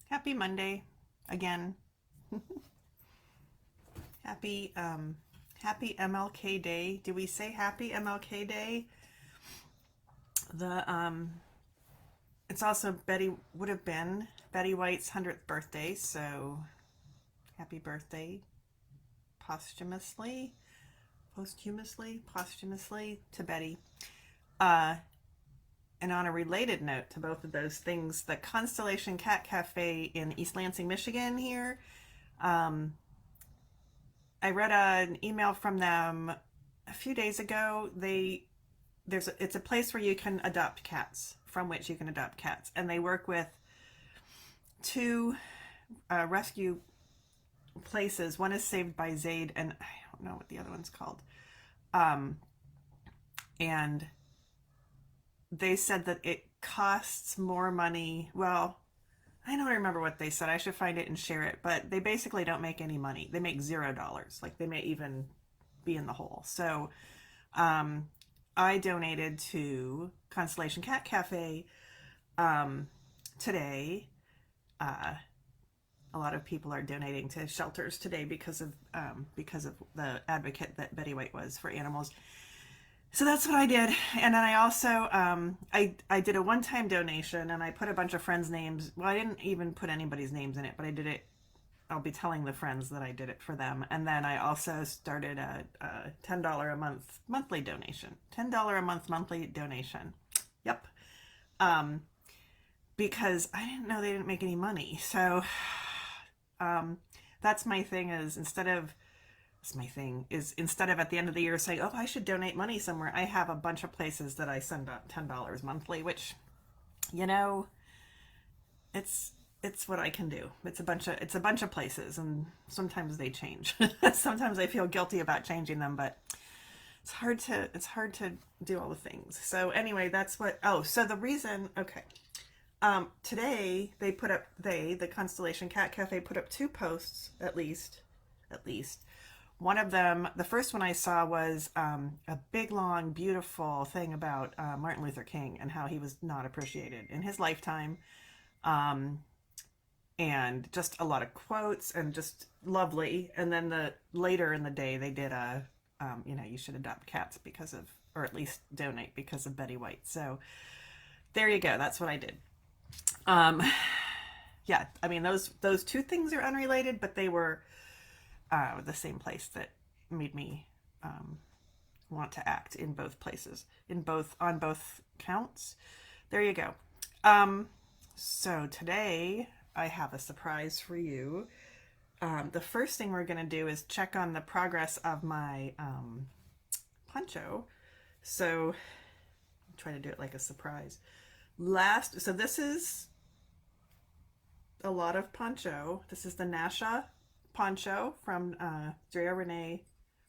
Happy Monday again. Happy happy MLK Day. Do we say happy MLK Day? The it's also Betty would have been Betty White's 100th birthday, so happy birthday posthumously to Betty. Uh and on a related note to both of those things, the Constellation Cat Cafe in East Lansing, Michigan here, um, I read an email from them a few days ago. It's a place where you can adopt cats, from which you can adopt cats, and they work with two rescue places. One is Saved by Zaid, and I don't know what the other one's called. Um, and they said that it costs more money. Well, I don't remember what they said. I should find it and share it. But they basically don't make any money. They make $0. Like they may even be in the hole. So um, I donated to Constellation Cat Cafe today. Uh, a lot of people are donating to shelters today because of the advocate that Betty White was for animals. So that's what I did, and then I also I did a one-time donation, and I put a bunch of friends' names. Well, I didn't even put anybody's names in it, but I did it. I'll be telling the friends that I did it for them, and then I also started a $10 a month monthly donation. $10 a month monthly donation. Yep, um, because I didn't know they didn't make any money. So um, that's my thing. Instead of at the end of the year saying, "Oh, I should donate money somewhere," I have a bunch of places that I send up $10 monthly, which, you know, it's it's what I can do. It's a bunch of places, and sometimes they change. Sometimes I feel guilty about changing them, but it's hard to do all the things. So anyway, that's what. Oh, so the reason. Okay. Today the Constellation Cat Cafe put up two posts at least. One of them, the first one I saw was a big, long, beautiful thing about Martin Luther King and how he was not appreciated in his lifetime. Um, and just a lot of quotes and just lovely. And then later in the day, they did you should adopt cats because of, or at least donate because of Betty White. So there you go. That's what I did. Um, yeah, I mean those two things are unrelated, but they were the same place that made me um, want to act in both places, in both on both counts. There you go. Um, so today I have a surprise for you. The first thing we're going to do is check on the progress of my poncho. So I'm trying to do it like a surprise. So this is a lot of poncho. This is the Nasha poncho from Drea Renee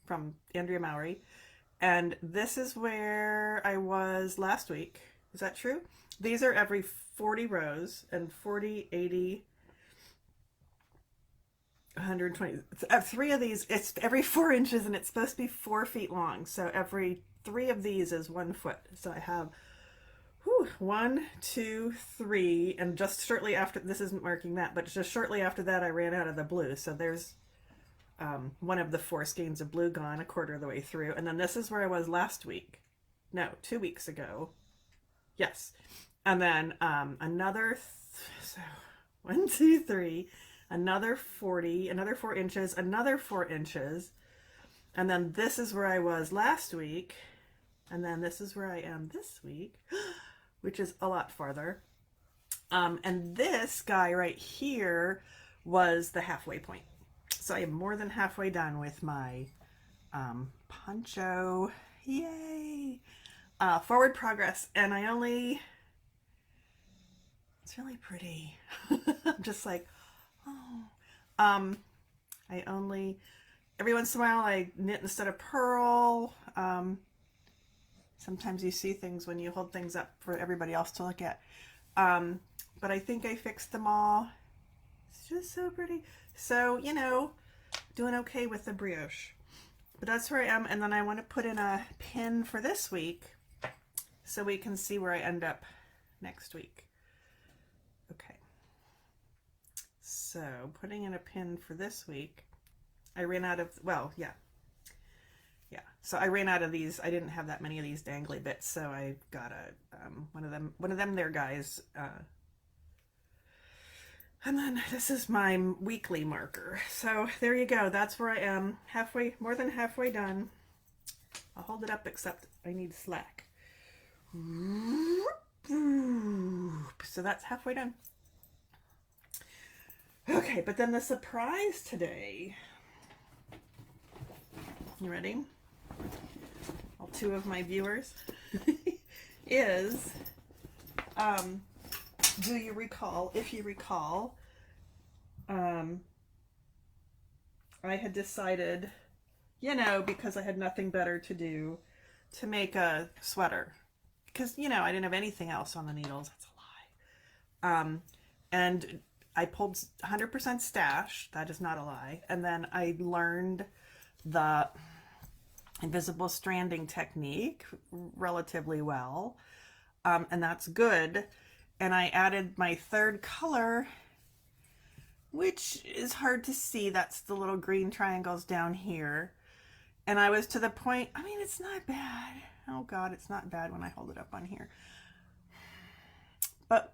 from Andrea Mowry. And this is where I was last week. Is that true? These are every 40 rows and 40, 80, 120. Three of these, it's every 4 inches and it's supposed to be 4 feet long. So every three of these is 1 foot. So I have 1, 2, 3, and just shortly after, this isn't marking that, but just shortly after that, I ran out of the blue. So there's one of the four skeins of blue gone a quarter of the way through. And then this is where I was last week. No, 2 weeks ago. Yes. And then so 1, 2, 3, another 40, another 4 inches, another 4 inches. And then this is where I was last week. And then this is where I am this week, which is a lot farther. And this guy right here was the halfway point. So I am more than halfway done with my poncho. Yay! Forward progress. And it's really pretty. I'm just like, oh. I only, every once in a while I knit instead of purl. Sometimes you see things when you hold things up for everybody else to look at. But I think I fixed them all. It's just so pretty. So, doing okay with the brioche. But that's where I am. And then I want to put in a pin for this week so we can see where I end up next week. Okay. So putting in a pin for this week. I ran out of, well, yeah. Yeah, so I ran out of these. I didn't have that many of these dangly bits, so I got a one of them there guys. And then this is my weekly marker. So there you go. That's where I am. Halfway, more than halfway done. I'll hold it up, except I need slack. So that's halfway done. Okay, but then the surprise today. You ready? All two of my viewers is, do you recall, if you recall, I had decided, you know, because I had nothing better to do, to make a sweater. Because, you know, I didn't have anything else on the needles. That's a lie. And I pulled 100% stash. That is not a lie. And then I learned the invisible stranding technique relatively well. And that's good. And I added my third color, which is hard to see. That's the little green triangles down here. And I was to the point, I mean, it's not bad. Oh God, it's not bad when I hold it up on here. But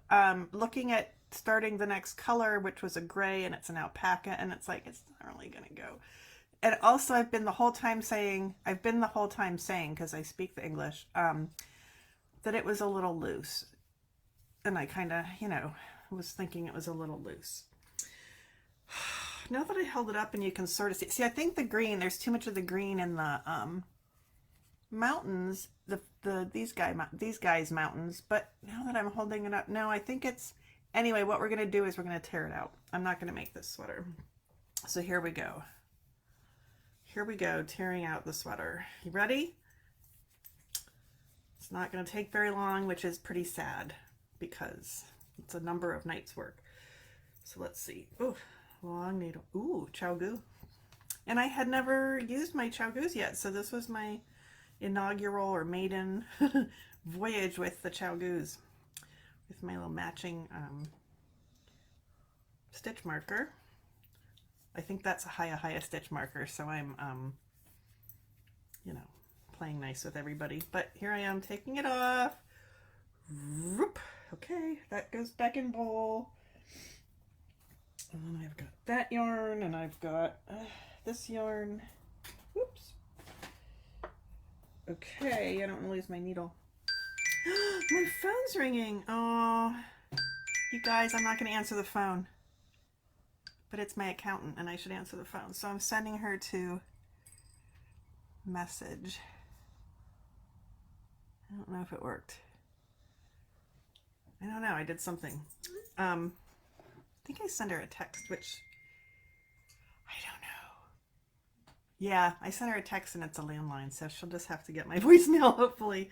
looking at starting the next color, which was a gray, and it's an alpaca, and it's like, it's not really gonna go. And also I've been the whole time saying, because I speak the English, that it was a little loose. And I kind of, you know, was thinking it was a little loose. Now that I held it up and you can sort of see, I think the green, there's too much of the green in the mountains, these guys mountains, but now that I'm holding it up, no, I think it's, anyway, what we're going to do is we're going to tear it out. I'm not going to make this sweater. So here we go. Here we go, tearing out the sweater. You ready? It's not going to take very long, which is pretty sad because it's a number of nights work. So let's see. Oh, long needle. Ooh, ChiaoGoo. And I had never used my ChiaoGoos yet, so this was my inaugural or maiden voyage with the ChiaoGoos, with my little matching stitch marker. I think that's a Haya stitch marker, so I'm, you know, playing nice with everybody. But here I am taking it off. Whoop. Okay, that goes back in bowl. And then I've got that yarn, and I've got this yarn. Whoops. Okay, I don't want to lose my needle. My phone's ringing. Oh, you guys, I'm not going to answer the phone. But it's my accountant, and I should answer the phone. So I'm sending her to message. I don't know if it worked. I don't know. I did something. I think I sent her a text, which I don't know. Yeah, I sent her a text and it's a landline, so she'll just have to get my voicemail, hopefully.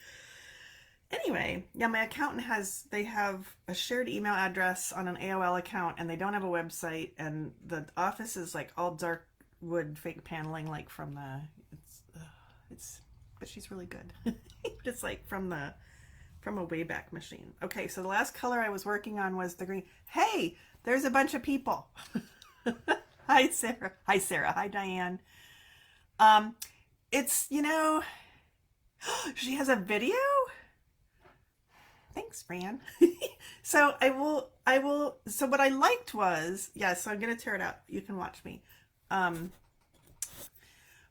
Anyway, yeah, my accountant they have a shared email address on an AOL account, and they don't have a website, and the office is like all dark wood fake paneling, like from the, but she's really good. It's like from a Wayback Machine. Okay, so the last color I was working on was the green. Hey, there's a bunch of people. Hi, Sarah. Hi, Sarah. Hi, Diane. It's, you know, she has a video? Thanks, Fran. So so what I liked was, yeah, so I'm going to tear it out. You can watch me.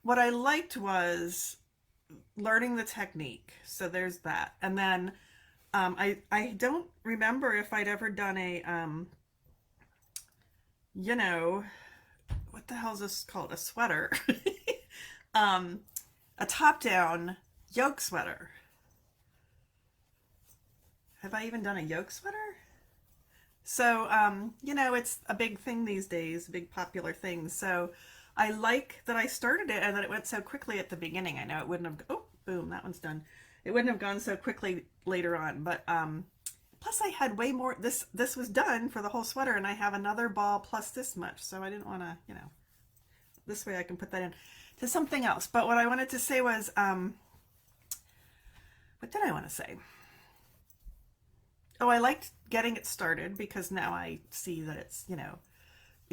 What I liked was learning the technique. So there's that. And then I don't remember if I'd ever done a, you know, what the hell is this called? A sweater. A top-down yoke sweater. Have I even done a yoke sweater? So, you know, it's a big thing these days, a big popular thing. So I like that I started it and that it went so quickly at the beginning. I know it wouldn't have, oh, boom, that one's done. It wouldn't have gone so quickly later on, but plus I had way more, this was done for the whole sweater, and I have another ball plus this much. So I didn't want to, you know, this way I can put that in to something else. But what I wanted to say was, what did I want to say? Oh, I liked getting it started because now I see that it's, you know,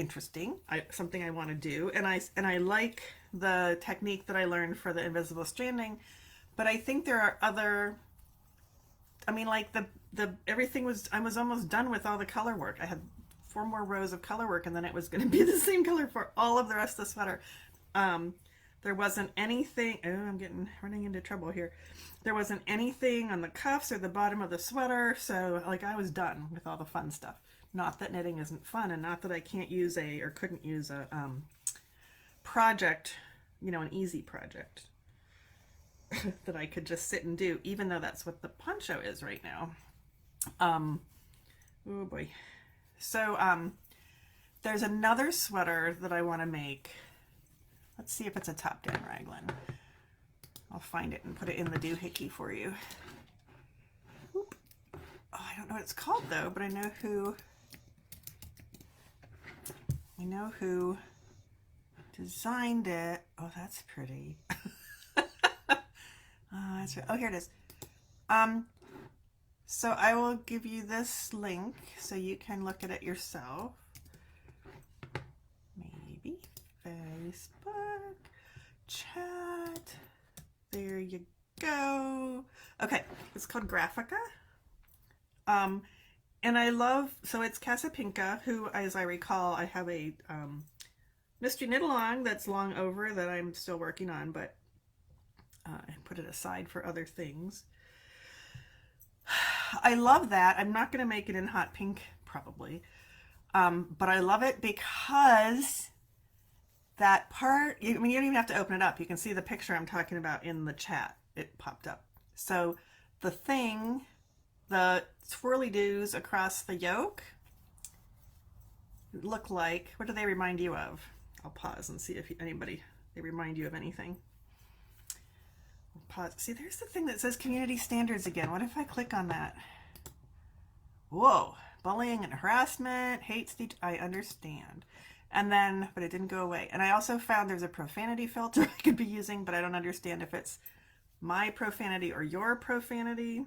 interesting. Something I want to do, and I like the technique that I learned for the invisible stranding, but I think there are other. I mean, like the everything was. I was almost done with all the color work. I had 4 more rows of color work, and then it was going to be the same color for all of the rest of the sweater. There wasn't anything. Oh, I'm running into trouble here. There wasn't anything on the cuffs or the bottom of the sweater, so like I was done with all the fun stuff. Not that knitting isn't fun, and not that I can't use or couldn't use a project, you know, an easy project that I could just sit and do, even though that's what the poncho is right now. Oh boy. So there's another sweater that I want to make. Let's see if it's a top-down raglan. I'll find it and put it in the doohickey for you. Oop. Oh, I don't know what it's called though, but I know who designed it. Oh, that's pretty. That's right. Oh, here it is. So I will give you this link so you can look at it yourself. Maybe Facebook chat. There you go. Okay, it's called Graphica. And I love, so it's Casa Pinka, who, as I recall, I have a mystery knit along that's long over that I'm still working on, but I put it aside for other things. I love that. I'm not going to make it in hot pink, probably. But I love it because that part, I mean, you don't even have to open it up. You can see the picture I'm talking about in the chat. It popped up. So the thing, the swirly-doos across the yoke look like, what do they remind you of? I'll pause and see if they remind you of anything. Pause. See, there's the thing that says community standards again. What if I click on that? Whoa, bullying and harassment, hate speech, I understand. And then, but it didn't go away. And I also found there's a profanity filter I could be using, but I don't understand if it's my profanity or your profanity.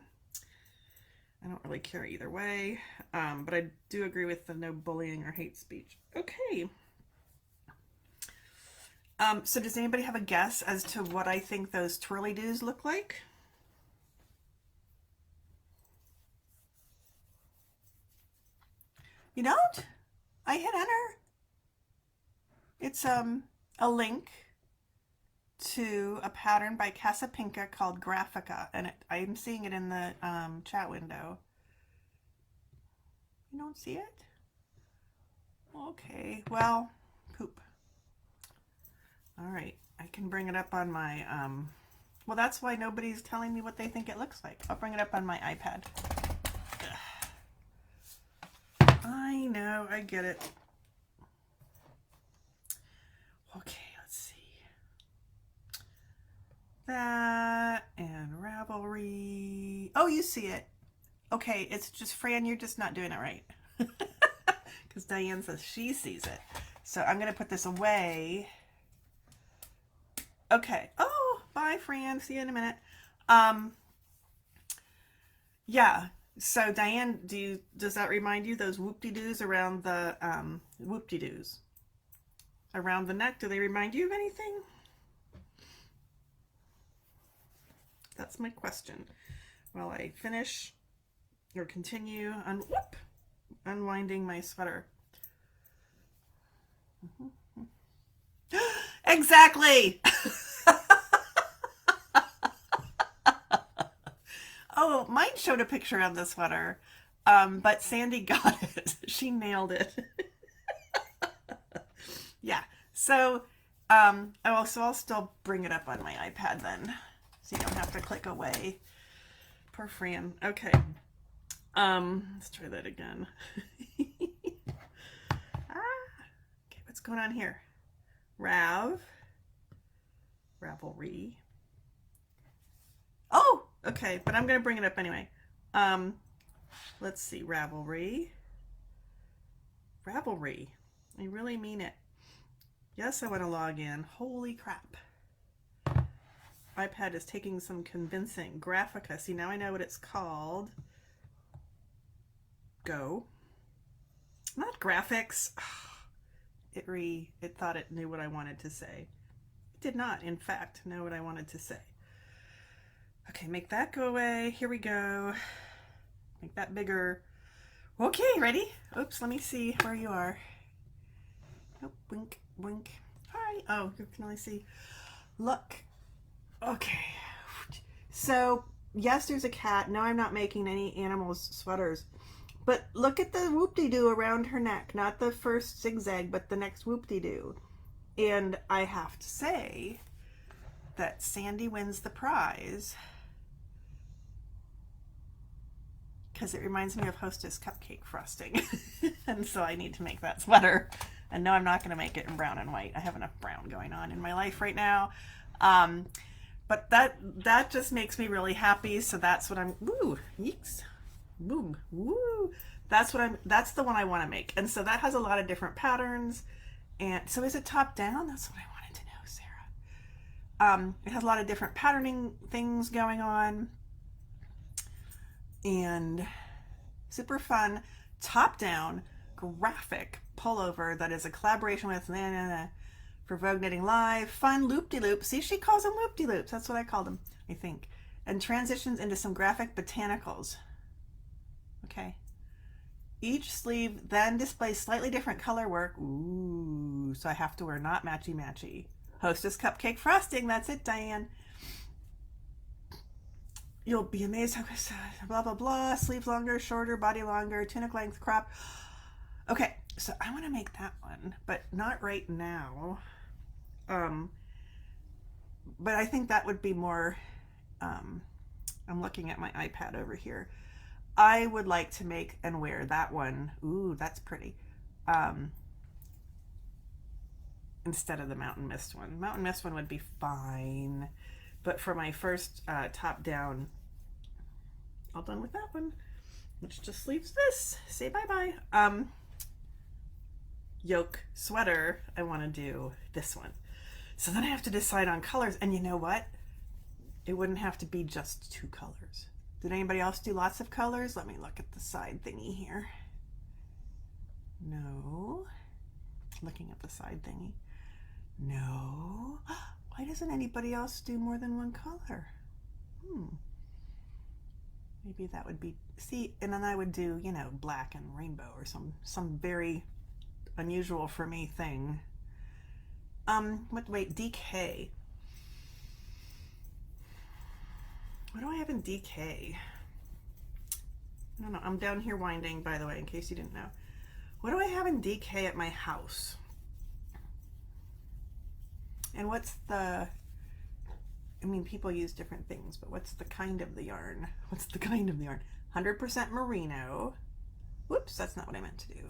I don't really care either way. But I do agree with the no bullying or hate speech. Okay. So does anybody have a guess as to what I think those twirly-doos look like? You don't? I hit enter. It's a link to a pattern by Casa Pinka called Graphica, and I'm seeing it in the chat window. You don't see it? Okay, well, poop. All right, I can bring it up on my, well, that's why nobody's telling me what they think it looks like. I'll bring it up on my iPad. Ugh. I know, I get it. Okay, let's see. That and Ravelry. Oh, you see it. Okay, it's just, Fran, you're just not doing it right. Because Diane says she sees it. So I'm going to put this away. Okay. Oh, bye, Fran. See you in a minute. Yeah. So Diane, does that remind you those whoop-de-doos around the whoop-de-doos around the neck? Do they remind you of anything? That's my question. While I finish or continue unwinding my sweater. Exactly. Oh, mine showed a picture of the sweater, but Sandy got it. She nailed it. Yeah. So, I'll still bring it up on my iPad then, so you don't have to click away. Poor Fran. Okay. Let's try that again. Okay, what's going on here? Ravelry. Oh, okay, but I'm gonna bring it up anyway. Let's see, Ravelry. I really mean it. Yes, I want to log in. Holy crap. iPad is taking some convincing. Graphica. See, now I know what it's called. Go. Not graphics. it thought it knew what I wanted to say. It did not, in fact, know what I wanted to say. Okay, make that go away. Here we go. Make that bigger. Okay, ready? Oops, let me see where you are. Oh, wink, wink. Hi. Oh, you can only see. Look. Okay. So, yes, there's a cat. No, I'm not making any animals' sweaters. But look at the whoop-de-doo around her neck. Not the first zigzag, but the next whoop-de-doo. And I have to say that Sandy wins the prize because it reminds me of Hostess cupcake frosting. And so I need to make that sweater. And no, I'm not going to make it in brown and white. I have enough brown going on in my life right now. But that just makes me really happy. So that's what I'm, woo, yeeks, boom, woo. That's the one I want to make. And so that has a lot of different patterns. And so is it top down? That's what I wanted to know, Sarah. It has a lot of different patterning things going on. And super fun top down graphic pullover that is a collaboration with for Vogue Knitting Live. Fun loop-de-loop. See, she calls them loop-de-loops. That's what I call them, I think. And transitions into some graphic botanicals. Okay. Each sleeve then displays slightly different color work. Ooh, so I have to wear not matchy-matchy. Hostess cupcake frosting. That's it, Diane. You'll be amazed how blah, blah, blah. Sleeves longer, shorter, body longer, tunic length, crop. Okay, so I want to make that one, but not right now. But I think that would be more, I'm looking at my iPad over here. I would like to make and wear that one. Ooh, that's pretty. Instead of the Mountain Mist one. Mountain Mist one would be fine. But for my first top down, all done with that one, which just leaves this. Say bye-bye. Yoke sweater, I want to do this one. So then I have to decide on colors. And you know what? It wouldn't have to be just 2 colors. Did anybody else do lots of colors? Let me look at the side thingy here. No. Looking at the side thingy. No. Why doesn't anybody else do more than 1 color? Maybe that would be, see, and then I would do, you know, black and rainbow or some very unusual for me thing. Wait, DK. What do I have in DK? I don't know. I'm down here winding, by the way, in case you didn't know. What do I have in DK at my house? And what's the, I mean, people use different things, but what's the kind of the yarn? What's the kind of the yarn? 100% merino. Whoops, that's not what I meant to do.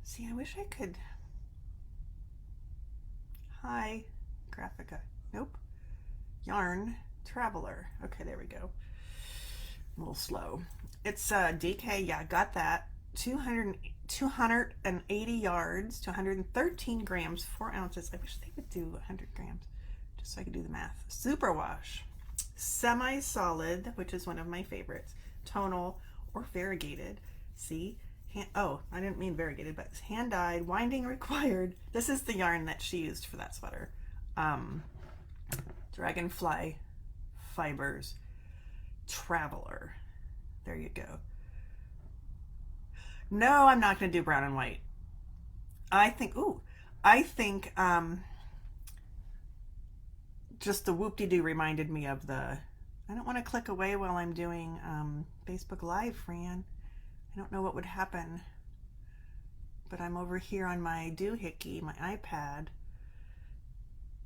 See, I wish I could. Hi, Graphica. Nope. Yarn Traveler. Okay, there we go. A little slow. It's DK, yeah, got that. 280 yards, 213 grams, 4 ounces. I wish they would do 100 grams, just so I could do the math. Superwash, semi-solid, which is one of my favorites, tonal or variegated. See, oh, I didn't mean variegated, but it's hand-dyed, winding required. This is the yarn that she used for that sweater. Dragonfly Fibers Traveler. There you go. No, I'm not going to do brown and white. I think just the whoop-de-doo reminded me of the, I don't want to click away while I'm doing Facebook Live, Fran. I don't know what would happen, but I'm over here on my doohickey, my iPad.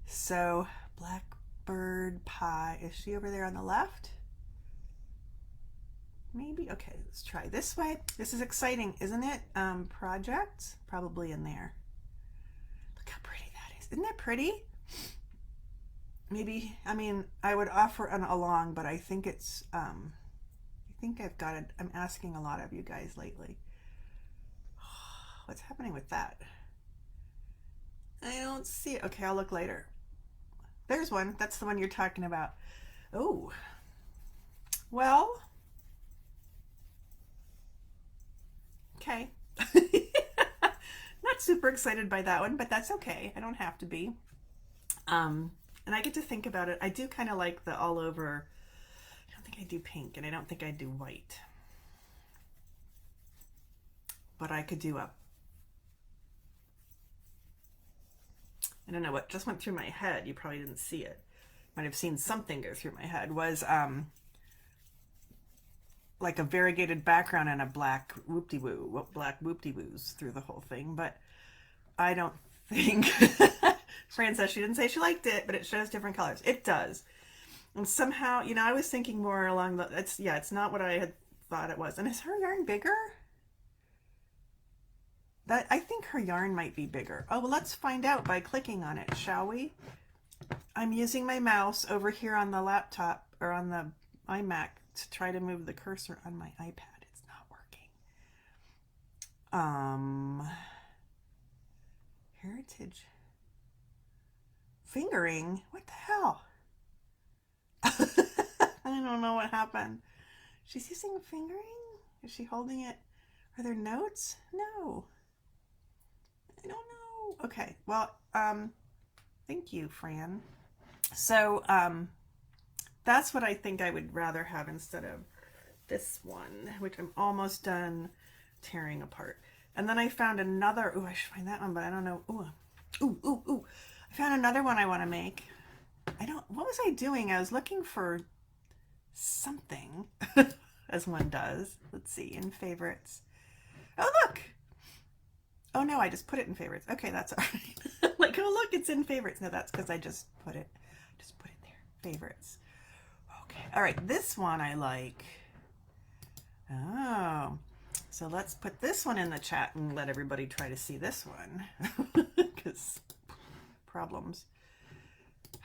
So, Blackbird Pie, is she over there on the left? Maybe, okay, let's try this way. This is exciting, isn't it? Project, probably in there. Look how pretty that is. Isn't that pretty? Maybe, I mean, I would offer an along, but I think it's, I think I've got it. I'm asking a lot of you guys lately. What's happening with that? I don't see it. Okay, I'll look later. There's one. That's the one you're talking about. Oh, well, okay. Not not super excited by that one, but that's okay. I don't have to be. And I get to think about it. I do kind of like the all over. I don't think I do pink, and I don't think I do white. But I could do a. I don't know what just went through my head. You probably didn't see it. Might have seen something go through my head. Was like a variegated background and a black whoop-de-woo, black whoop-de-woos through the whole thing. But I don't think. Fran says she didn't say she liked it, but it shows different colors. It does. And somehow, you know, I was thinking more along the, it's not what I had thought it was. And is her yarn bigger? I think her yarn might be bigger. Oh, well, let's find out by clicking on it, shall we? I'm using my mouse over here on the laptop or on the iMac to try to move the cursor on my iPad. It's not working. Heritage. Fingering? What the hell? I don't know what happened. She's using fingering? Is she holding it? Are there notes? No. I don't know. Okay, well, thank you, Fran. So, that's what I think I would rather have instead of this one, which I'm almost done tearing apart. And then I found another, I should find that one, but I don't know. I found another one I want to make. What was I doing? I was looking for something, as one does. Let's see, in favorites. Oh, look! Oh no, I just put it in favorites. Okay, that's all right. Like, oh look, it's in favorites. No, that's because I just put it there. Favorites. Okay, all right, this one I like. Oh, so let's put this one in the chat and let everybody try to see this one. Because problems.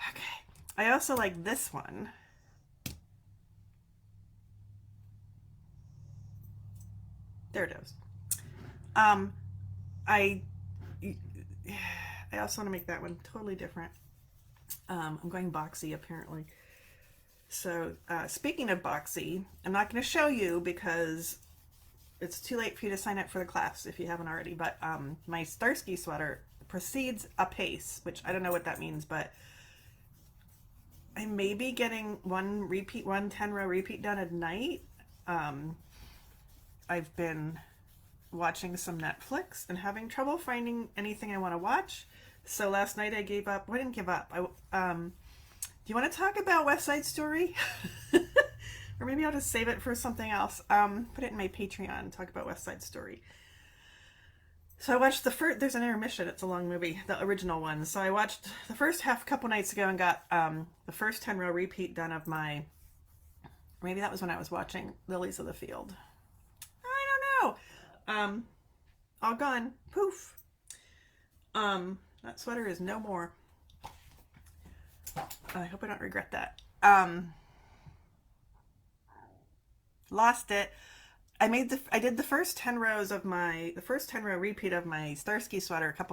Okay, I also like this one. There it is. I also want to make that one totally different. I'm going boxy apparently. So speaking of boxy, I'm not going to show you because it's too late for you to sign up for the class if you haven't already, but my Starsky sweater proceeds apace, which I don't know what that means, but I may be getting one 10-row repeat done at night. I've been watching some Netflix and having trouble finding anything I want to watch. So last night I gave up. Well, I didn't give up. Do you want to talk about West Side Story? Or maybe I'll just save it for something else. Put it in my Patreon, talk about West Side Story. So I watched the first, there's an intermission, it's a long movie, the original one. So I watched the first half a couple nights ago and got the first 10-row repeat done of my, maybe that was when I was watching Lilies of the Field. I don't know. All gone. Poof. That sweater is no more. I hope I don't regret that. Lost it. I did the first 10 rows of the first 10 row repeat of my Starsky sweater a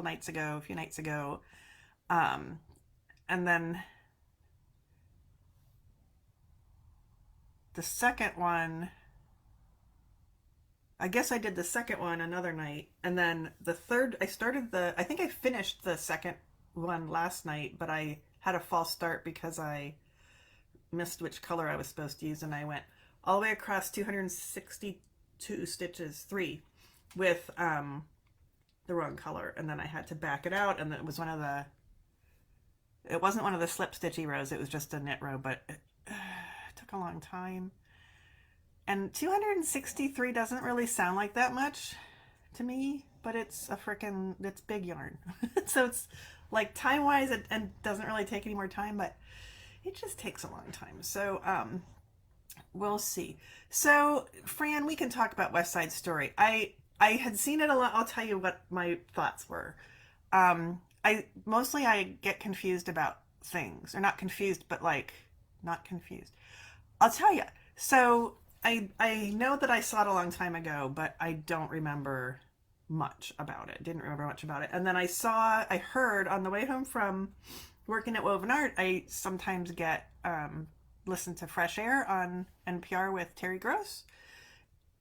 few nights ago. And then the second one, I guess I did the second one another night. And then the third, I think I finished the second one last night, but I had a false start because I missed which color I was supposed to use. And I went all the way across 262 stitches, 3, with the wrong color, and then I had to back it out, and it was it wasn't one of the slip stitchy rows, it was just a knit row, but it took a long time. And 263 doesn't really sound like that much to me, but it's big yarn. So it's like time-wise, and doesn't really take any more time, but it just takes a long time. So, we'll see. So, Fran, we can talk about West Side Story. I had seen it a lot. I'll tell you what my thoughts were. I get confused about things, or not confused, but like not confused. I'll tell you. So I know that I saw it a long time ago, but I don't remember much about it. Didn't remember much about it. And then I heard on the way home from working at Woven Art, I sometimes get listen to Fresh Air on NPR with Terry Gross,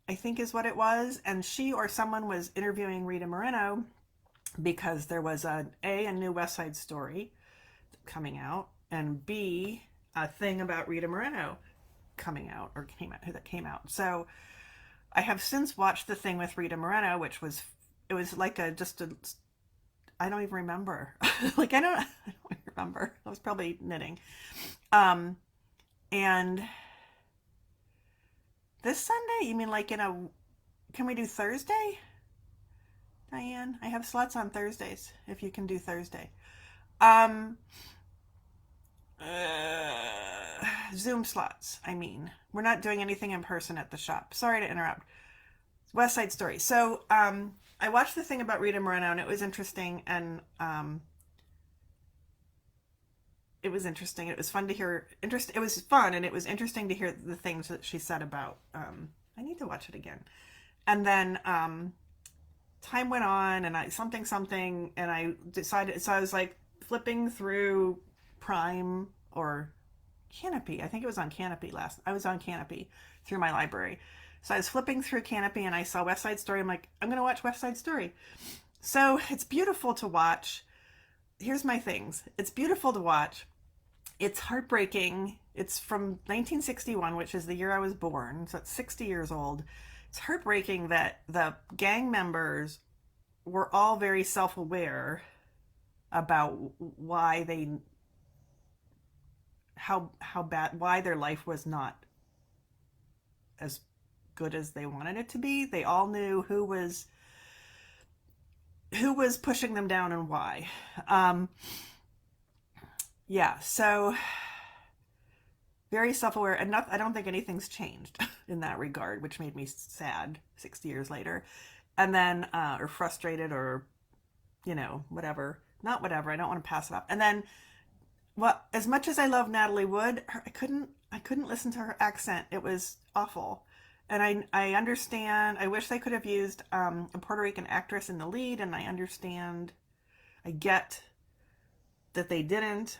I think is what it was. And she or someone was interviewing Rita Moreno. because there was a new West Side Story coming out, and B, a thing about Rita Moreno coming out, or came out. So I have since watched the thing with Rita Moreno, which was, it was like I don't even remember. Like I don't remember. I was probably knitting. Um, and this Sunday, you mean like can we do Thursday, Diane? I have slots on Thursdays if you can do Thursday. Um, Zoom slots. I mean, we're not doing anything in person at the shop. Sorry to interrupt. West Side Story. So, I watched the thing about Rita Moreno, and it was interesting, and it was interesting. It was fun to hear. It was fun, and it was interesting to hear the things that she said about. I need to watch it again, and then time went on, and something, and I decided. So I was like flipping through Prime or Canopy. I think it was on Canopy I was on Canopy through my library. So I was flipping through Canopy and I saw West Side Story. I'm like, I'm going to watch West Side Story. So it's beautiful to watch. Here's my things. It's beautiful to watch. It's heartbreaking. It's from 1961, which is the year I was born. So it's 60 years old. It's heartbreaking that the gang members were all very self-aware about how bad, why their life was not as good as they wanted it to be. They all knew who was pushing them down and why. Yeah, so very self-aware, and I don't think anything's changed in that regard, which made me sad 60 years later. And then or frustrated, or whatever. Not whatever, I don't want to pass it off. And then, well, as much as I love Natalie Wood, I couldn't listen to her accent. It was awful. And I understand. I wish they could have used a Puerto Rican actress in the lead, and I get that they didn't,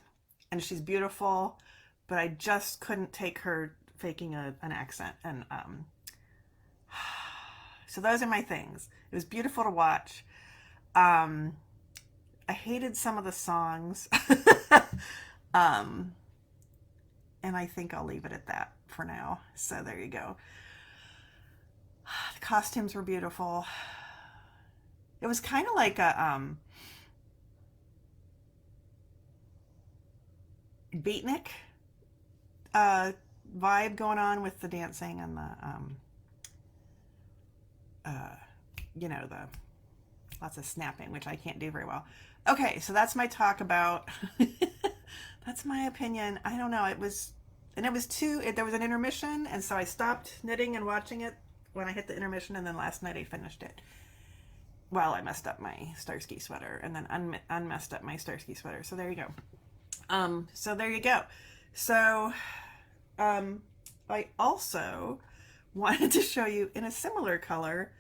and she's beautiful, but I just couldn't take her faking an accent. And so those are my things. It was beautiful to watch. I hated some of the songs. And I think I'll leave it at that for now. So there you go. The costumes were beautiful. It was kind of like a beatnik vibe going on with the dancing and the lots of snapping, which I can't do very well. Okay, so that's my talk about. That's my opinion. I don't know. There was an intermission, and so I stopped knitting and watching it when I hit the intermission, and then last night I finished it. Well, I messed up my Starsky sweater, and then unmessed up my Starsky sweater. So there you go. So there you go. So, I also wanted to show you in a similar color.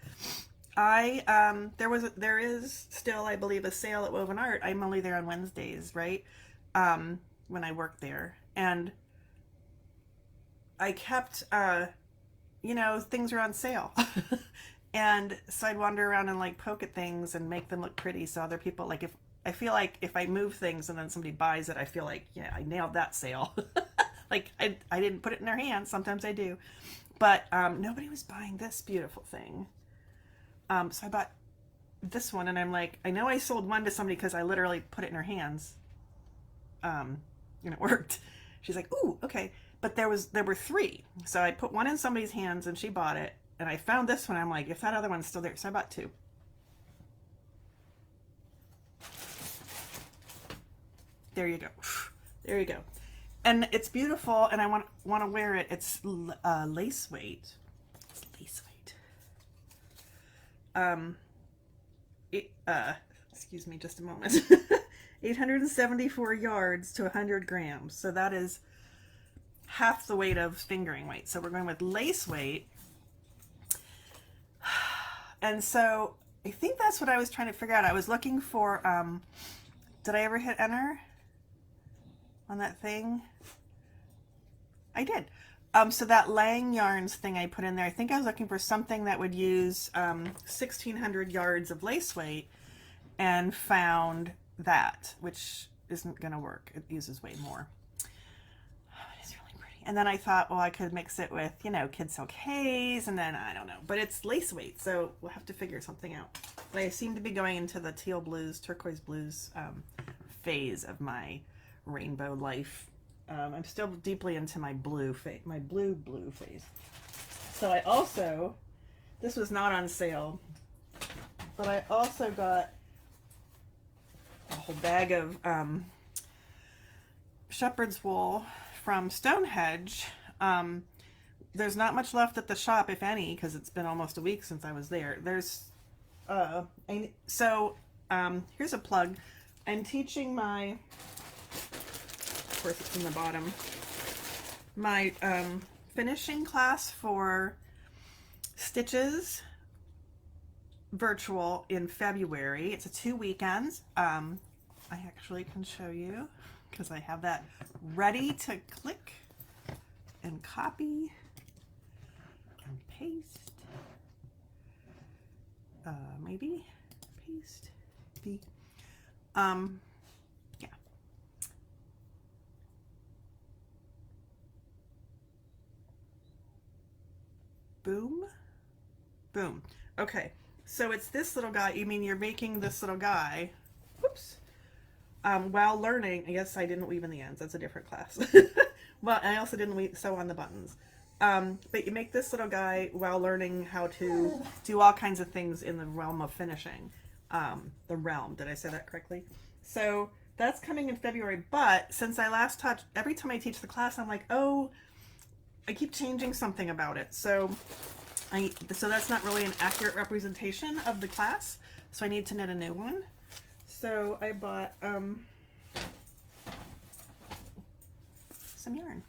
There is still, I believe, a sale at Woven Art. I'm only there on Wednesdays, right? When I work there, and I kept, things are on sale. And so I'd wander around and like poke at things and make them look pretty. So other people, like, I feel like if I move things and then somebody buys it, I feel like, yeah, I nailed that sale. Like I didn't put it in their hands. Sometimes I do, but, nobody was buying this beautiful thing. So I bought this one, and I'm like, I know I sold one to somebody because I literally put it in her hands. And it worked. She's like, ooh, okay. But there were three. So I put one in somebody's hands and she bought it. And I found this one. I'm like, if that other one's still there. So I bought two. There you go. There you go. And it's beautiful, and I want to wear it. It's lace weight. It's lace weight. Excuse me just a moment. 874 yards to 100 grams. So that is half the weight of fingering weight. So we're going with lace weight. And so I think that's what I was trying to figure out. I was looking for, did I ever hit enter on that thing? I did. So that Lang Yarns thing I put in there, I think I was looking for something that would use 1,600 yards of lace weight. and found that, which isn't going to work. It uses way more. It's really pretty. And then I thought, well, I could mix it with, you know, Kid Silk Haze, and then I don't know. But it's lace weight, so we'll have to figure something out. But I seem to be going into the teal blues, turquoise blues phase of my rainbow life. I'm still deeply into my blue phase, my blue phase. So I also, this was not on sale, but I also got a whole bag of shepherd's wool from Stonehenge. There's not much left at the shop, if any, because it's been almost a week since I was there. Here's a plug. I'm teaching my, of course it's in the bottom, my finishing class for stitches virtual in February. It's a 2 weekends. I actually can show you because I have that ready to click and copy and paste. Maybe paste the yeah. Boom. Boom. Okay. So it's this little guy. You mean you're making this little guy, whoops, while learning. I guess I didn't weave in the ends. That's a different class. Well, I also didn't sew on the buttons. But you make this little guy while learning how to do all kinds of things in the realm of finishing. The realm, did I say that correctly? So that's coming in February. But since I last taught, every time I teach the class, I'm like, oh, I keep changing something about it. So that's not really an accurate representation of the class. So I need to knit a new one. So I bought some yarn.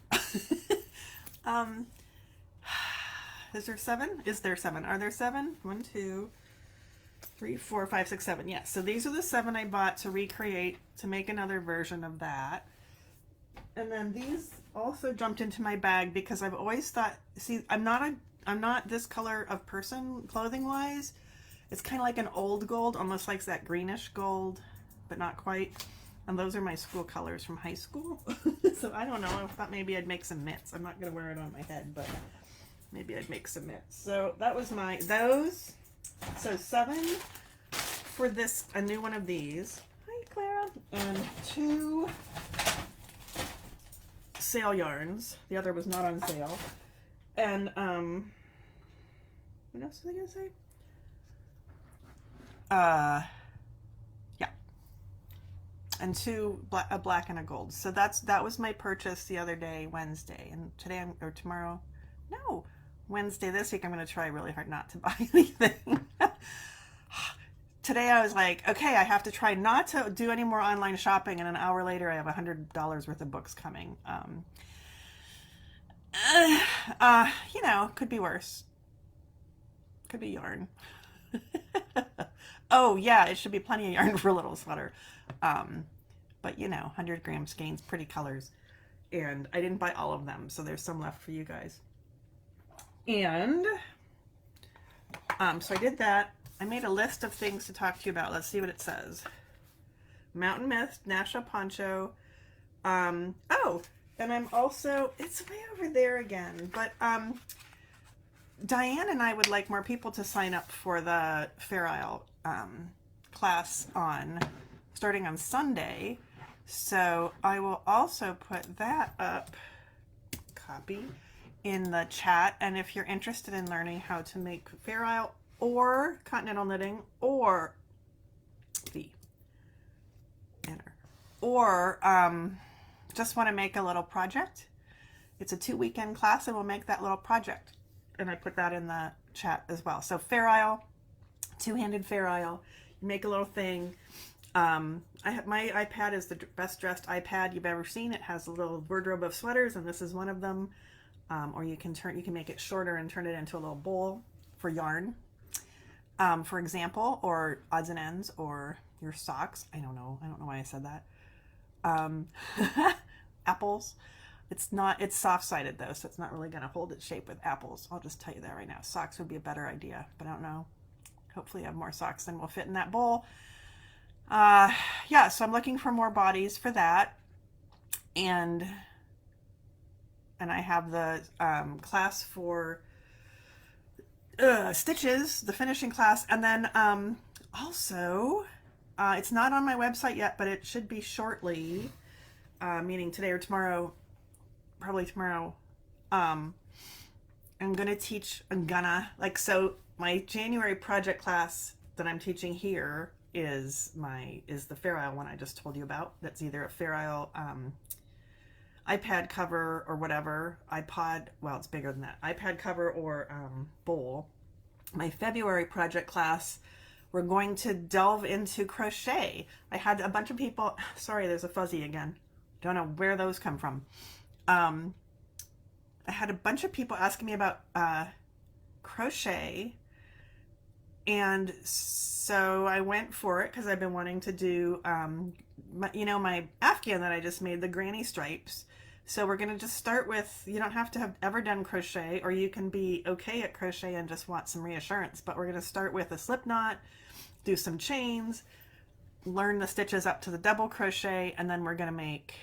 Is there 7? Is there 7? Are there 7? 1, 2, 3, 4, 5, 6, 7. Yes. So these are the 7 I bought to recreate, to make another version of that. And then these also jumped into my bag because I've always thought, see, I'm not this color of person clothing wise. It's kind of like an old gold, almost like that greenish gold, but not quite. And those are my school colors from high school. So I don't know. I thought maybe I'd make some mitts. I'm not going to wear it on my head, but maybe I'd make some mitts. So that was those. So 7 for this, a new one of these. Hi, Clara. And 2 sale yarns. The other was not on sale. And, what else was I going to say? Yeah. And 2, a black and a gold. So that was my purchase the other day, Wednesday. And today, Wednesday this week, I'm going to try really hard not to buy anything. Today I was like, okay, I have to try not to do any more online shopping. And an hour later, I have $100 worth of books coming. You know, could be worse. Could be yarn. Oh yeah, it should be plenty of yarn for a little sweater. But you know, 100 gram skeins, pretty colors. And I didn't buy all of them, so there's some left for you guys. And so I did that. I made a list of things to talk to you about. Let's see what it says. Mountain Mist, Nasha Poncho. Oh, and I'm also, it's way over there again, but Diane and I would like more people to sign up for the Fair Isle class starting on Sunday. So I will also put that up, copy, in the chat. And if you're interested in learning how to make Fair Isle or continental knitting or just want to make a little project, it's a 2-weekend class and we'll make that little project. And I put that in the chat as well. So Fair Isle, two-handed Fair Isle, you make a little thing. My iPad is the best dressed iPad you've ever seen. It has a little wardrobe of sweaters, and this is one of them. Or you can make it shorter and turn it into a little bowl for yarn, for example, or odds and ends, or your socks. I don't know why I said that. Apples. It's soft-sided though, so it's not really going to hold its shape with apples. I'll just tell you that right now. Socks would be a better idea, but I don't know. Hopefully I have more socks than will fit in that bowl. Yeah, so I'm looking for more bodies for that. And I have the class for stitches, the finishing class. And then also, it's not on my website yet, but it should be shortly, meaning today or tomorrow, probably tomorrow. Um, so my January project class that I'm teaching here is the Fair Isle one I just told you about. That's either a Fair Isle iPad cover or whatever, well, it's bigger than that, iPad cover or bowl. My February project class, we're going to delve into crochet. I had a bunch of people, sorry, there's a fuzzy again. Don't know where those come from. I had a bunch of people asking me about crochet, and so I went for it because I've been wanting to do, my Afghan that I just made, the granny stripes. So we're going to just start with, you don't have to have ever done crochet, or you can be okay at crochet and just want some reassurance, but we're going to start with a slip knot, do some chains, learn the stitches up to the double crochet, and then we're going to make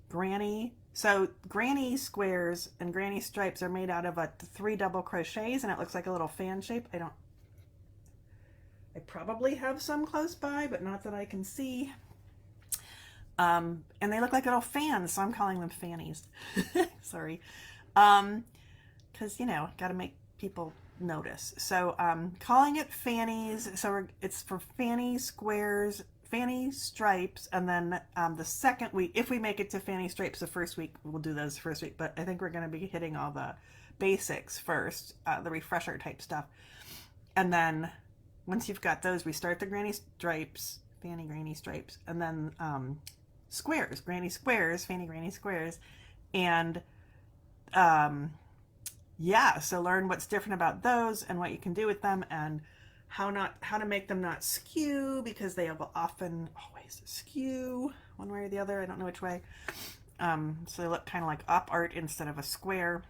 granny. So granny squares and granny stripes are made out of 3 double crochets, and it looks like a little fan shape. I probably have some close by, but not that I can see. And they look like little fans, so I'm calling them fannies. Sorry. Because, got to make people notice. So calling it fannies. So it's for fanny squares, fanny stripes, and then the second week, if we make it to fanny stripes the first week, we'll do those first week. But I think we're going to be hitting all the basics first, the refresher type stuff. And then once you've got those, we start the granny stripes, fanny granny stripes, and then squares, granny squares, fanny granny squares. And so learn what's different about those and what you can do with them, and how to make them not skew, because they have often always skew one way or the other. I don't know which way. So they look kind of like op art instead of a square.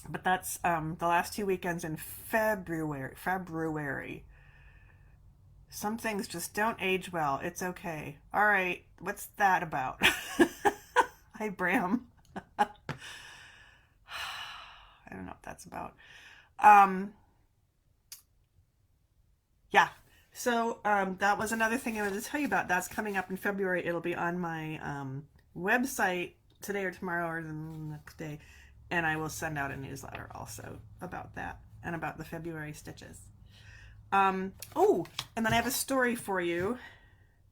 But that's the last 2 weekends in February. Some things just don't age well. It's okay. All right, what's that about? Hi, Bram. I don't know what that's about. Yeah. So that was another thing I wanted to tell you about. That's coming up in February. It'll be on my website today or tomorrow or the next day. And I will send out a newsletter also about that and about the February stitches. And then I have a story for you.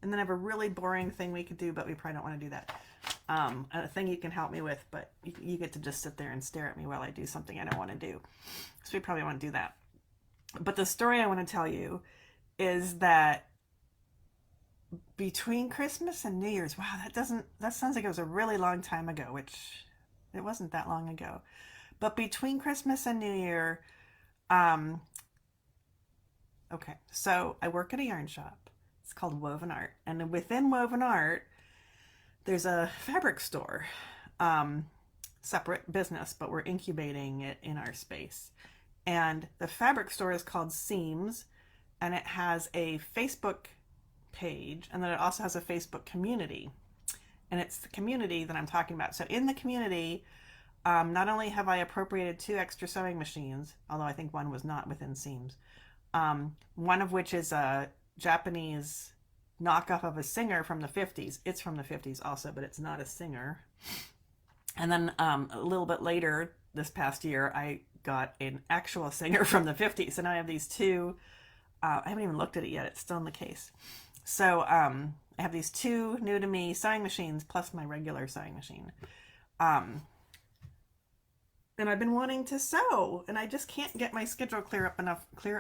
And then I have a really boring thing we could do, but we probably don't want to do that. A thing you can help me with, but you get to just sit there and stare at me while I do something I don't want to do. So we probably want to do that. But the story I want to tell you is that between Christmas and New Year's, wow, that sounds like it was a really long time ago, which it wasn't that long ago. But between Christmas and New Year, okay, so I work at a yarn shop. It's called Woven Art. And within Woven Art, there's a fabric store, separate business, but we're incubating it in our space. And the fabric store is called Seams, and it has a Facebook page, and then it also has a Facebook community. And it's the community that I'm talking about. So in the community, not only have I appropriated 2 extra sewing machines, although I think one was not within Seams, one of which is a Japanese knockoff of a Singer from the 50s. It's from the 50s also, but it's not a Singer. And then a little bit later, this past year, I got an actual Singer from the 50s. And I have these 2, I haven't even looked at it yet. It's still in the case. So I have these 2 new to me sewing machines plus my regular sewing machine. And I've been wanting to sew, and I just can't get my schedule cleared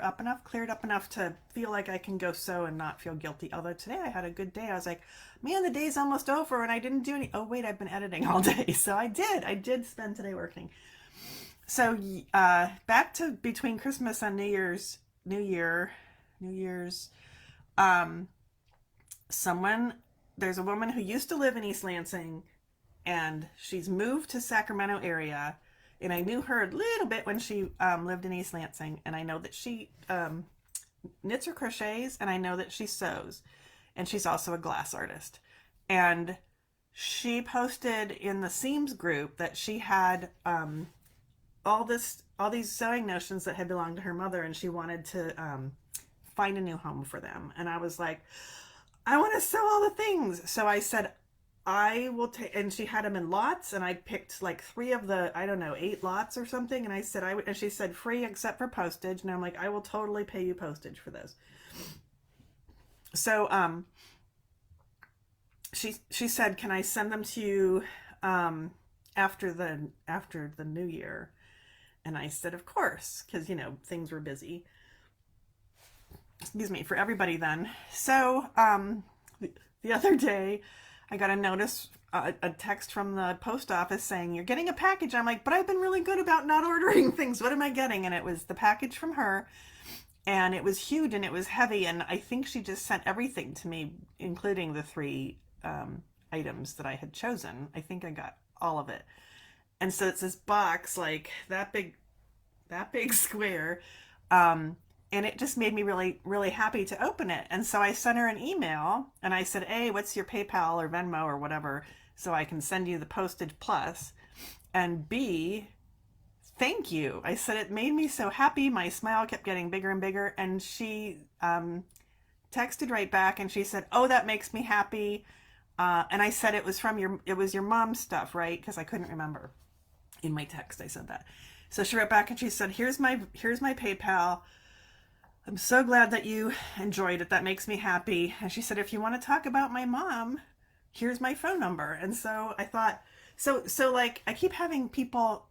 up enough to feel like I can go sew and not feel guilty. Although today I had a good day. I was like, man, the day's almost over and I didn't do any. Oh wait, I've been editing all day. So I did spend today working. So back to between Christmas and New Year's, there's a woman who used to live in East Lansing, and she's moved to Sacramento area. And I knew her a little bit when she lived in East Lansing. And I know that she knits or crochets, and I know that she sews. and she's also a glass artist. And she posted in the Seams group that she had all these sewing notions that had belonged to her mother, and she wanted to find a new home for them. And I was like, I want to sew all the things. So I said, I will take, and she had them in lots, and I picked like 3 of the, I don't know, 8 lots or something. And I said, I would, and she said, free except for postage. And I'm like, I will totally pay you postage for this. So, she said, can I send them to you, after the new year? And I said, of course, because, things were busy. Excuse me, for everybody then. So, the other day, I got a notice, a text from the post office saying, you're getting a package. I'm like, but I've been really good about not ordering things. What am I getting? And it was the package from her. And it was huge and it was heavy. And I think she just sent everything to me, including the 3 items that I had chosen. I think I got all of it. And so it's this box, like that big square. And it just made me really, really happy to open it. And so I sent her an email and I said, hey, what's your PayPal or Venmo or whatever, so I can send you the postage plus. And B, thank you. I said, it made me so happy. My smile kept getting bigger and bigger. And she texted right back and she said, oh, that makes me happy. And I said, it was your mom's stuff, right? Because I couldn't remember. In my text, I said that. So she wrote back and she said, here's my PayPal. I'm so glad that you enjoyed it. That makes me happy. And she said, if you want to talk about my mom, here's my phone number. And so I thought, so like I keep having people,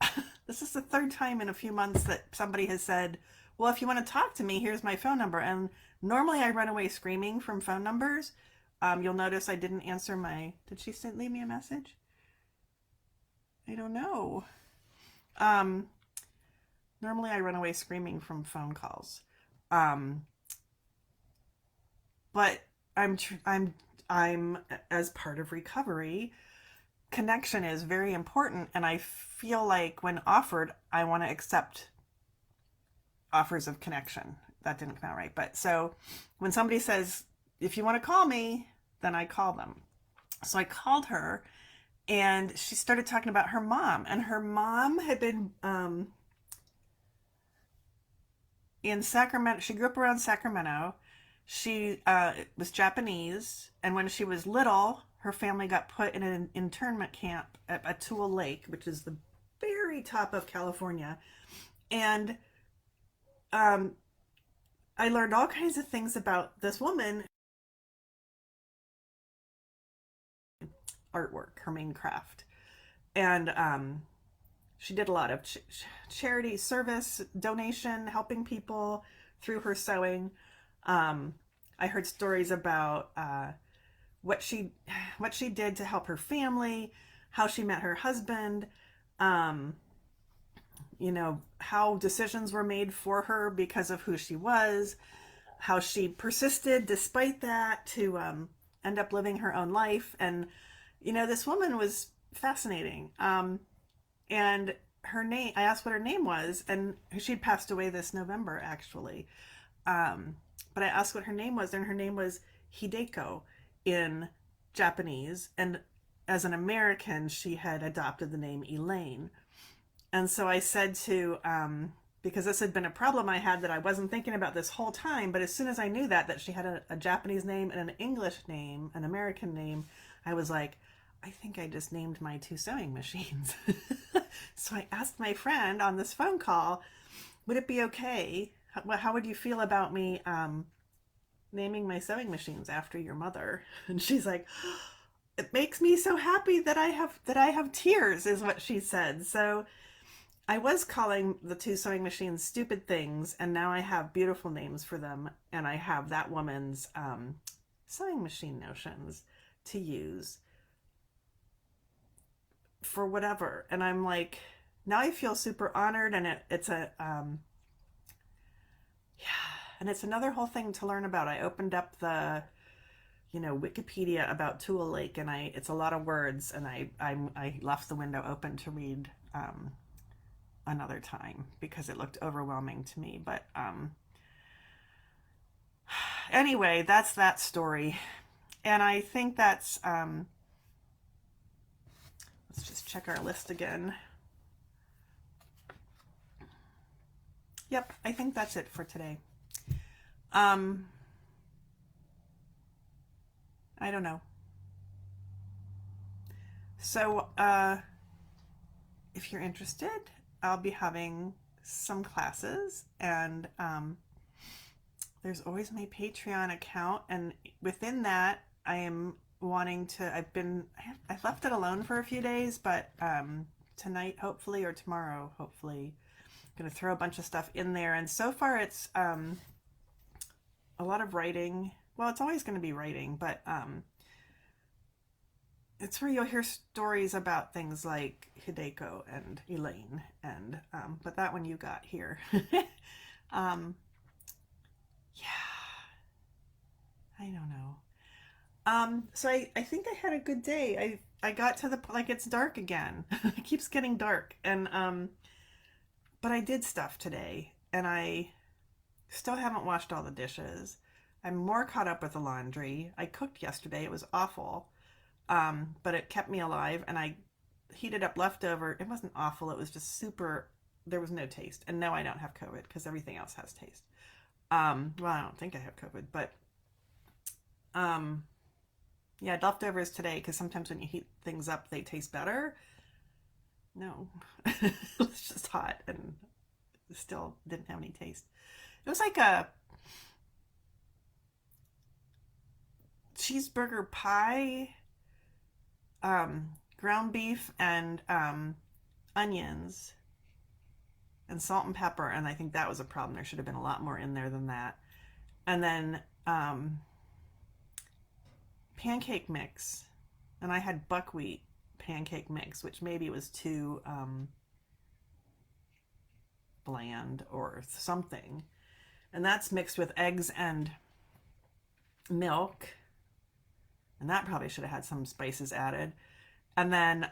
this is the 3rd time in a few months that somebody has said, well, if you want to talk to me, here's my phone number. And normally I run away screaming from phone numbers. You'll notice I didn't answer did she leave me a message? I don't know. Normally I run away screaming from phone calls. But I'm as part of recovery, connection is very important. And I feel like when offered, I want to accept offers of connection. That didn't come out right. But so when somebody says, if you want to call me, then I call them. So I called her and she started talking about her mom, and her mom had been, in Sacramento. She grew up around Sacramento. She was Japanese, and when she was little, her family got put in an internment camp at Atul Lake, which is the very top of California. And I learned all kinds of things about this woman. Artwork, her main craft. And she did a lot of charity service, donation, helping people through her sewing. I heard stories about what she did to help her family, how she met her husband, how decisions were made for her because of who she was, how she persisted despite that to end up living her own life. And, this woman was fascinating. And her name, I asked what her name was, and she'd passed away this November, actually. But I asked what her name was, and her name was Hideko in Japanese. And as an American, she had adopted the name Elaine. And so I said because this had been a problem I had that I wasn't thinking about this whole time, but as soon as I knew that she had a Japanese name and an English name, an American name, I was like, I think I just named my 2 sewing machines. So I asked my friend on this phone call, would it be okay? How would you feel about me naming my sewing machines after your mother? And she's like, it makes me so happy that I have tears, is what she said. So I was calling the 2 sewing machines stupid things, and now I have beautiful names for them, and I have that woman's sewing machine notions to use for whatever. And I'm like, now I feel super honored, and it's and it's another whole thing to learn about. I opened up the Wikipedia about Tula Lake, and it's a lot of words, and I left the window open to read another time because it looked overwhelming to me. But anyway, that's that story. And I think that's, let's just check our list again. Yep, I think that's it for today. I don't know. So, if you're interested, I'll be having some classes, and there's always my Patreon account, and within that, I am wanting to. I've left it alone for a few days, but tonight, hopefully, or tomorrow, hopefully, I'm gonna throw a bunch of stuff in there. And so far, it's a lot of writing. Well, it's always going to be writing, but it's where you'll hear stories about things like Hideko and Elaine, and but that one you got here. Yeah, I don't know. So I think I had a good day. I got to the, like, it's dark again. It keeps getting dark, and but I did stuff today, and I still haven't washed all the dishes. I'm more caught up with the laundry. I cooked yesterday. It was awful. But it kept me alive, and I heated up leftover. It wasn't awful. It was just super, there was no taste. And no, I don't have COVID because everything else has taste. Well, I don't think I have COVID, but yeah, leftovers today, because sometimes when you heat things up, they taste better. No, it was just hot and still didn't have any taste. It was like a cheeseburger pie, ground beef, and onions and salt and pepper, and I think that was a problem. There should have been a lot more in there than that. And then pancake mix, and I had buckwheat pancake mix, which maybe was too bland or something. And that's mixed with eggs and milk, and that probably should have had some spices added. And then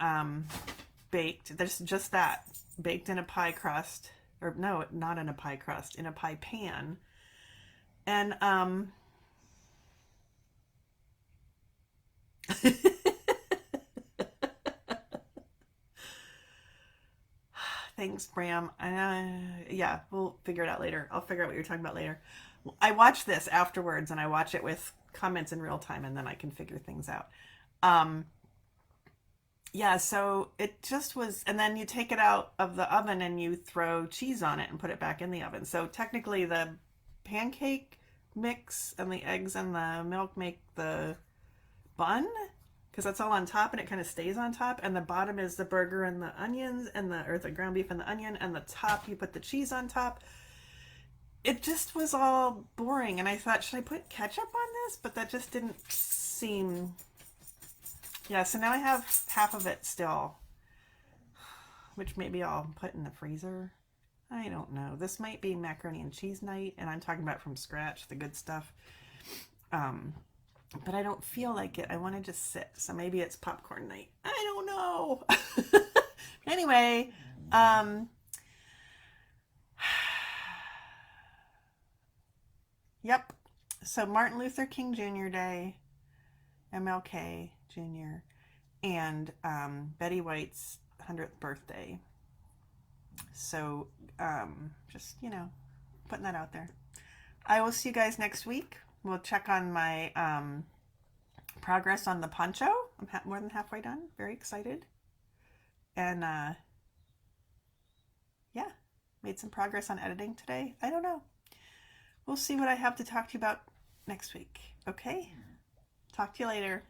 baked. There's just that, baked in a pie crust, or no, not in a pie crust, in a pie pan. And thanks, Bram. Yeah, we'll figure it out later. I'll figure out what you're talking about later. I watch this afterwards, and I watch it with comments in real time, and then I can figure things out. Yeah, so it just was, and then you take it out of the oven and you throw cheese on it and put it back in the oven. So technically, the pancake mix and the eggs and the milk make the bun, because that's all on top and it kind of stays on top. And the bottom is the burger and the onions, and or the ground beef and the onion, and the top you put the cheese on top. It just was all boring, and I thought, should I put ketchup on this? But that just didn't seem. Yeah, so now I have half of it still, which maybe I'll put in the freezer. I don't know. This might be macaroni and cheese night, and I'm talking about from scratch, the good stuff. But I don't feel like it. I want to just sit. So maybe it's popcorn night. I don't know. Anyway, yep. So Martin Luther King Jr. Day, MLK Jr., and Betty White's 100th birthday. So just, putting that out there. I will see you guys next week. We'll check on my progress on the poncho. I'm more than halfway done. Very excited. And yeah, made some progress on editing today. I don't know. We'll see what I have to talk to you about next week. Okay? Talk to you later.